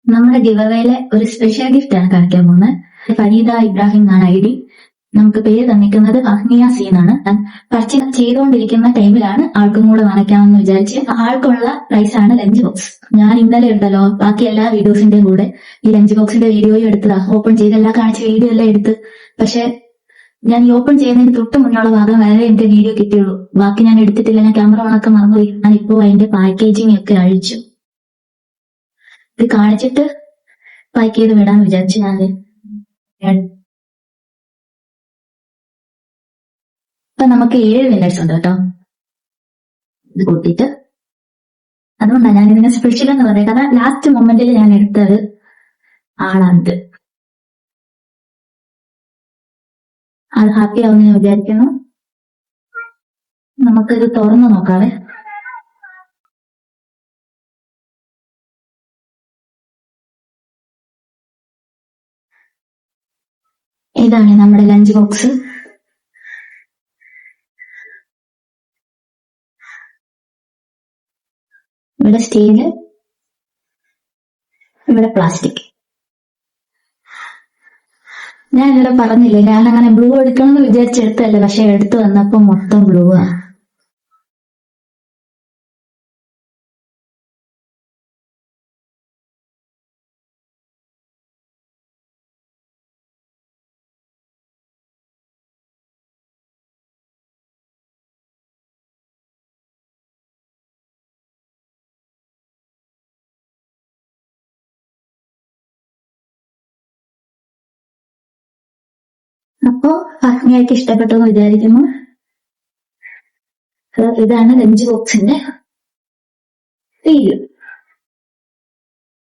നമ്മുടെ ഗിവവേയിലെ ഒരു special gift ആണ് കാണിക്കാൻ പോകുന്നത്. ഫരീദ ഇബ്രാഹിം എന്നാണ് ഐഡി. നമുക്ക് പേര് തന്നിരിക്കുന്നത് അഹ്നിയ സി എന്നാണ്. പർച്ചേസ് ചെയ്തുകൊണ്ടിരിക്കുന്ന ടൈമിലാണ് ആൾക്കും കൂടെ വാങ്ങിക്കാമെന്ന് വിചാരിച്ച് ആൾക്കുള്ള പ്രൈസ് ആണ് ലഞ്ച് ബോക്സ്. ഞാൻ ഇന്നലെ ഉണ്ടല്ലോ ബാക്കി എല്ലാ വീഡിയോസിന്റെയും കൂടെ ഈ ലഞ്ച് ബോക്സിന്റെ വീഡിയോയും എടുത്തതാ. ഓപ്പൺ ചെയ്തെല്ലാം കാണിച്ച വീഡിയോ എല്ലാം എടുത്ത്. പക്ഷെ ഞാൻ ഈ ഓപ്പൺ ചെയ്യുന്നതിന് തൊട്ട് മുന്നുള്ള ഭാഗം വരെ എന്റെ വീഡിയോ കിട്ടിയുള്ളൂ. ബാക്കി ഞാൻ എടുത്തിട്ടില്ല. ഞാൻ ക്യാമറ ഓണൊക്കെ മറന്നുപോയി. ഞാൻ ഇപ്പോ അതിന്റെ പാക്കേജിങ് ഒക്കെ അഴിച്ചു. ഇത് കാണിച്ചിട്ട് പാക്ക് ചെയ്ത് വിടാന്ന് വിചാരിച്ചു. ഇപ്പൊ നമുക്ക് 7 മിനിറ്റ്സ് ഉണ്ട് കേട്ടോ. ഇത് കൂട്ടിയിട്ട് അതുകൊണ്ടാണ് ഞാൻ ഇതിനെ സ്പെഷ്യൽ എന്ന് പറയുന്നത്. കാരണം ലാസ്റ്റ് മൊമെന്റിൽ ഞാൻ എടുത്തത് ആളാണിത്. ആൾ ഹാപ്പി ആവുമെന്ന് ഞാൻ വിചാരിക്കുന്നു. നമുക്കിത് തുറന്നു നോക്കാവേ. ഇതാണ് നമ്മുടെ ലഞ്ച് ബോക്സ്. ഇവിടെ സ്റ്റീല്, ഇവിടെ പ്ലാസ്റ്റിക്. ഞാൻ ഇവിടെ പറഞ്ഞില്ലേ, ഞാൻ അങ്ങനെ ബ്ലൂ എടുക്കണമെന്ന് വിചാരിച്ചെടുത്തല്ല, പക്ഷെ എടുത്തു വന്നപ്പോ മൊത്തം ബ്ലൂ ആ. അപ്പോ അഗ്നിയായിട്ട് ഇഷ്ടപ്പെട്ടു എന്ന് വിചാരിക്കുന്നു. ഇതാണ് ലഞ്ച് ബോക്സിന്റെ റിവ്യൂ.